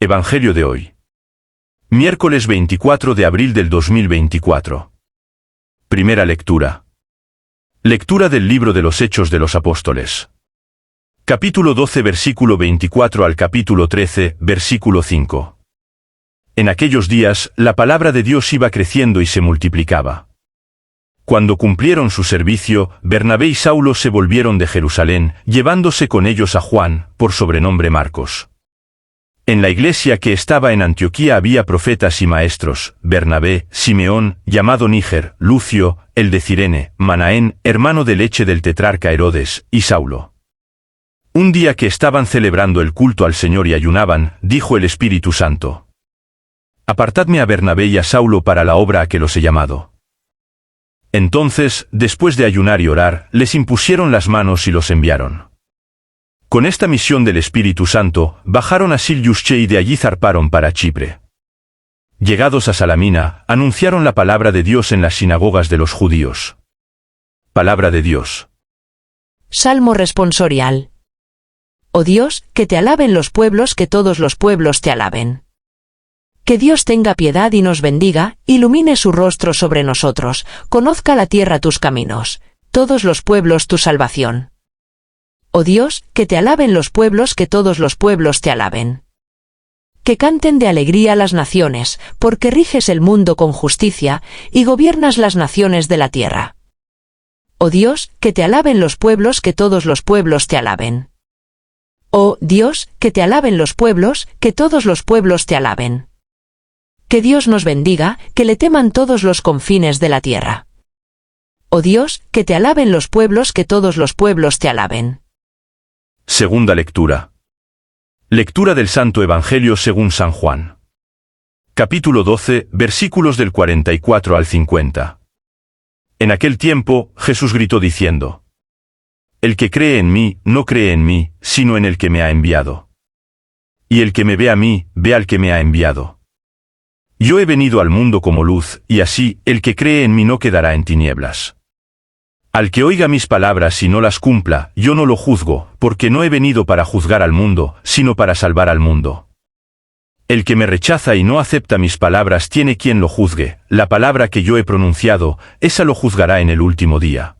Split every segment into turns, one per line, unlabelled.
Evangelio de hoy. Miércoles 24 de abril del 2024. Primera lectura. Lectura del libro de los Hechos de los Apóstoles. Capítulo 12, versículo 24 al capítulo 13, versículo 5. En aquellos días, la palabra de Dios iba creciendo y se multiplicaba. Cuando cumplieron su servicio, Bernabé y Saulo se volvieron de Jerusalén, llevándose con ellos a Juan, por sobrenombre Marcos. En la iglesia que estaba en Antioquía había profetas y maestros: Bernabé, Simeón, llamado Níger, Lucio, el de Cirene, Manaén, hermano de leche del tetrarca Herodes, y Saulo. Un día que estaban celebrando el culto al Señor y ayunaban, dijo el Espíritu Santo: Apartadme a Bernabé y a Saulo para la obra a que los he llamado. Entonces, después de ayunar y orar, les impusieron las manos y los enviaron. Con esta misión del Espíritu Santo, bajaron a Siliusche y de allí zarparon para Chipre. Llegados a Salamina, anunciaron la palabra de Dios en las sinagogas de los judíos. Palabra de Dios.
Salmo responsorial. Oh Dios, que te alaben los pueblos, que todos los pueblos te alaben. Que Dios tenga piedad y nos bendiga, ilumine su rostro sobre nosotros, conozca la tierra tus caminos, todos los pueblos tu salvación. Oh Dios, que te alaben los pueblos, que todos los pueblos te alaben. Que canten de alegría las naciones, porque riges el mundo con justicia, y gobiernas las naciones de la tierra. Oh Dios, que te alaben los pueblos, que todos los pueblos te alaben. Oh Dios, que te alaben los pueblos, que todos los pueblos te alaben. Que Dios nos bendiga, que le teman todos los confines de la tierra. Oh Dios, que te alaben los pueblos, que todos los pueblos te alaben.
Segunda lectura. Lectura del Santo Evangelio según San Juan. Capítulo 12, versículos del 44 al 50. En aquel tiempo, Jesús gritó diciendo: El que cree en mí, no cree en mí, sino en el que me ha enviado. Y el que me ve a mí, ve al que me ha enviado. Yo he venido al mundo como luz, y así, el que cree en mí no quedará en tinieblas. Al que oiga mis palabras y no las cumpla, yo no lo juzgo, porque no he venido para juzgar al mundo, sino para salvar al mundo. El que me rechaza y no acepta mis palabras tiene quien lo juzgue, la palabra que yo he pronunciado, esa lo juzgará en el último día.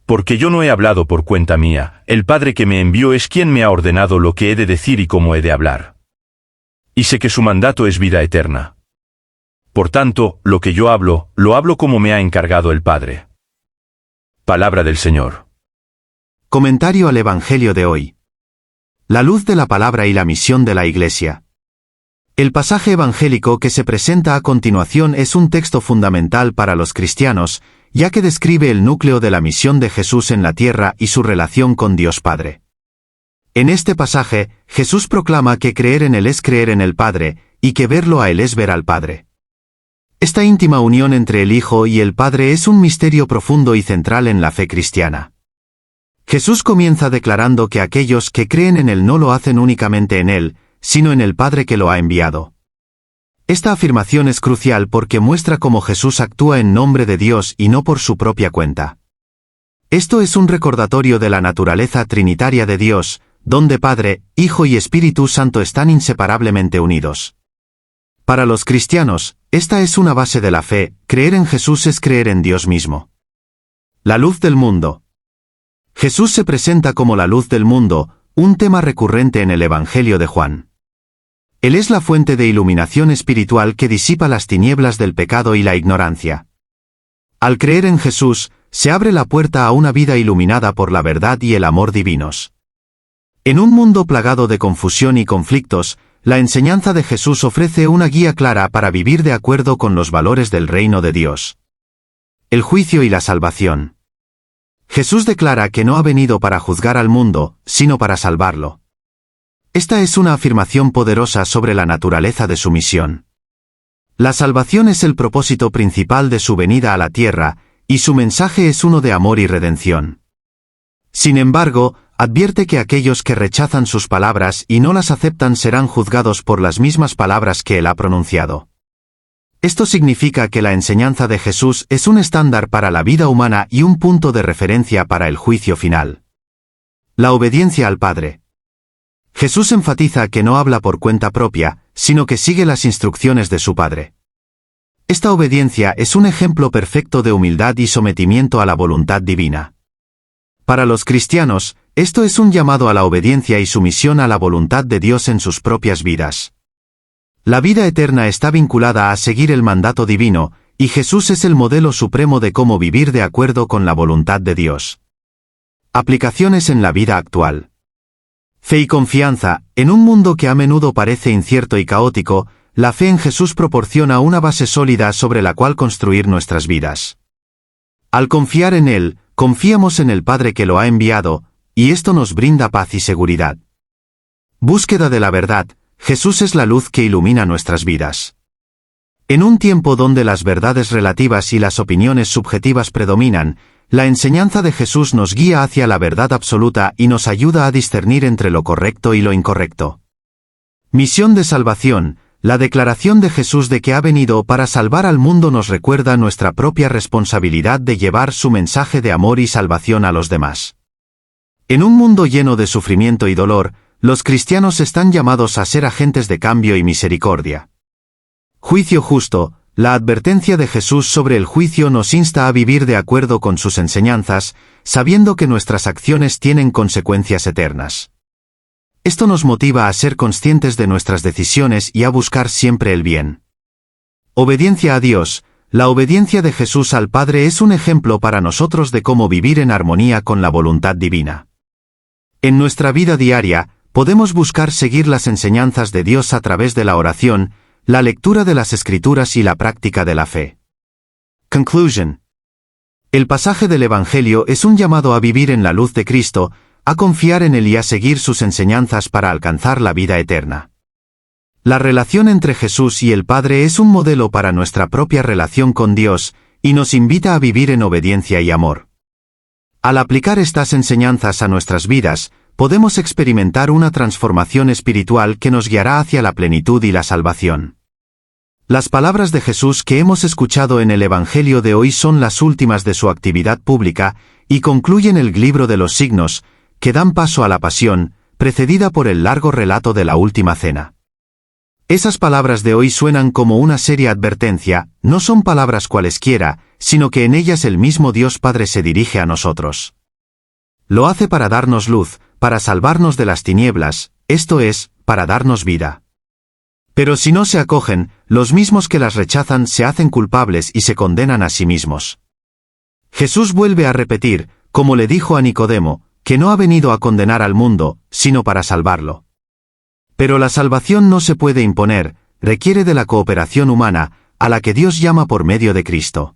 Porque yo no he hablado por cuenta mía, el Padre que me envió es quien me ha ordenado lo que he de decir y cómo he de hablar. Y sé que su mandato es vida eterna. Por tanto, lo que yo hablo, lo hablo como me ha encargado el Padre. Palabra del Señor.
Comentario al Evangelio de hoy. La luz de la palabra y la misión de la Iglesia. El pasaje evangélico que se presenta a continuación es un texto fundamental para los cristianos, ya que describe el núcleo de la misión de Jesús en la tierra y su relación con Dios Padre. En este pasaje, Jesús proclama que creer en Él es creer en el Padre, y que verlo a Él es ver al Padre. Esta íntima unión entre el Hijo y el Padre es un misterio profundo y central en la fe cristiana. Jesús comienza declarando que aquellos que creen en Él no lo hacen únicamente en Él, sino en el Padre que lo ha enviado. Esta afirmación es crucial porque muestra cómo Jesús actúa en nombre de Dios y no por su propia cuenta. Esto es un recordatorio de la naturaleza trinitaria de Dios, donde Padre, Hijo y Espíritu Santo están inseparablemente unidos. Para los cristianos, esta es una base de la fe: creer en Jesús es creer en Dios mismo. La luz del mundo. Jesús se presenta como la luz del mundo, un tema recurrente en el Evangelio de Juan. Él es la fuente de iluminación espiritual que disipa las tinieblas del pecado y la ignorancia. Al creer en Jesús, se abre la puerta a una vida iluminada por la verdad y el amor divinos. En un mundo plagado de confusión y conflictos, la enseñanza de Jesús ofrece una guía clara para vivir de acuerdo con los valores del reino de Dios. El juicio y la salvación. Jesús declara que no ha venido para juzgar al mundo, sino para salvarlo. Esta es una afirmación poderosa sobre la naturaleza de su misión. La salvación es el propósito principal de su venida a la tierra, y su mensaje es uno de amor y redención. Sin embargo, advierte que aquellos que rechazan sus palabras y no las aceptan serán juzgados por las mismas palabras que Él ha pronunciado. Esto significa que la enseñanza de Jesús es un estándar para la vida humana y un punto de referencia para el juicio final. La obediencia al Padre. Jesús enfatiza que no habla por cuenta propia, sino que sigue las instrucciones de su Padre. Esta obediencia es un ejemplo perfecto de humildad y sometimiento a la voluntad divina. Para los cristianos, esto es un llamado a la obediencia y sumisión a la voluntad de Dios en sus propias vidas. La vida eterna está vinculada a seguir el mandato divino, y Jesús es el modelo supremo de cómo vivir de acuerdo con la voluntad de Dios. Aplicaciones en la vida actual. Fe y confianza. En un mundo que a menudo parece incierto y caótico, la fe en Jesús proporciona una base sólida sobre la cual construir nuestras vidas. Al confiar en Él, confiamos en el Padre que lo ha enviado, y esto nos brinda paz y seguridad. Búsqueda de la verdad. Jesús es la luz que ilumina nuestras vidas. En un tiempo donde las verdades relativas y las opiniones subjetivas predominan, la enseñanza de Jesús nos guía hacia la verdad absoluta y nos ayuda a discernir entre lo correcto y lo incorrecto. Misión de salvación. La declaración de Jesús de que ha venido para salvar al mundo nos recuerda nuestra propia responsabilidad de llevar su mensaje de amor y salvación a los demás. En un mundo lleno de sufrimiento y dolor, los cristianos están llamados a ser agentes de cambio y misericordia. Juicio justo. La advertencia de Jesús sobre el juicio nos insta a vivir de acuerdo con sus enseñanzas, sabiendo que nuestras acciones tienen consecuencias eternas. Esto nos motiva a ser conscientes de nuestras decisiones y a buscar siempre el bien. Obediencia a Dios. La obediencia de Jesús al Padre es un ejemplo para nosotros de cómo vivir en armonía con la voluntad divina. En nuestra vida diaria, podemos buscar seguir las enseñanzas de Dios a través de la oración, la lectura de las Escrituras y la práctica de la fe. Conclusion. El pasaje del Evangelio es un llamado a vivir en la luz de Cristo, a confiar en Él y a seguir sus enseñanzas para alcanzar la vida eterna. La relación entre Jesús y el Padre es un modelo para nuestra propia relación con Dios, y nos invita a vivir en obediencia y amor. Al aplicar estas enseñanzas a nuestras vidas, podemos experimentar una transformación espiritual que nos guiará hacia la plenitud y la salvación. Las palabras de Jesús que hemos escuchado en el Evangelio de hoy son las últimas de su actividad pública, y concluyen el libro de los signos, que dan paso a la pasión, precedida por el largo relato de la última cena. Esas palabras de hoy suenan como una seria advertencia, no son palabras cualesquiera, sino que en ellas el mismo Dios Padre se dirige a nosotros. Lo hace para darnos luz, para salvarnos de las tinieblas, esto es, para darnos vida. Pero si no se acogen, los mismos que las rechazan se hacen culpables y se condenan a sí mismos. Jesús vuelve a repetir, como le dijo a Nicodemo, que no ha venido a condenar al mundo, sino para salvarlo. Pero la salvación no se puede imponer, requiere de la cooperación humana, a la que Dios llama por medio de Cristo.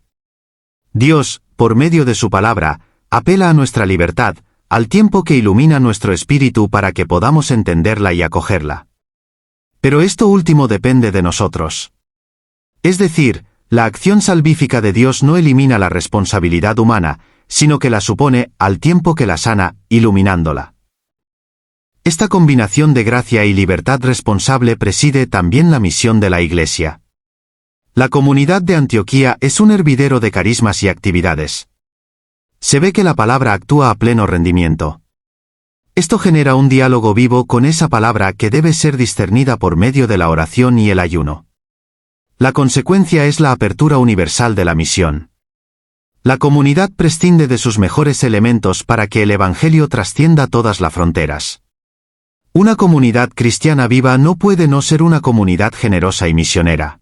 Dios, por medio de su palabra, apela a nuestra libertad, al tiempo que ilumina nuestro espíritu para que podamos entenderla y acogerla. Pero esto último depende de nosotros. Es decir, la acción salvífica de Dios no elimina la responsabilidad humana, sino que la supone al tiempo que la sana, iluminándola. Esta combinación de gracia y libertad responsable preside también la misión de la Iglesia. La comunidad de Antioquía es un hervidero de carismas y actividades. Se ve que la palabra actúa a pleno rendimiento. Esto genera un diálogo vivo con esa palabra que debe ser discernida por medio de la oración y el ayuno. La consecuencia es la apertura universal de la misión. La comunidad prescinde de sus mejores elementos para que el Evangelio trascienda todas las fronteras. Una comunidad cristiana viva no puede no ser una comunidad generosa y misionera.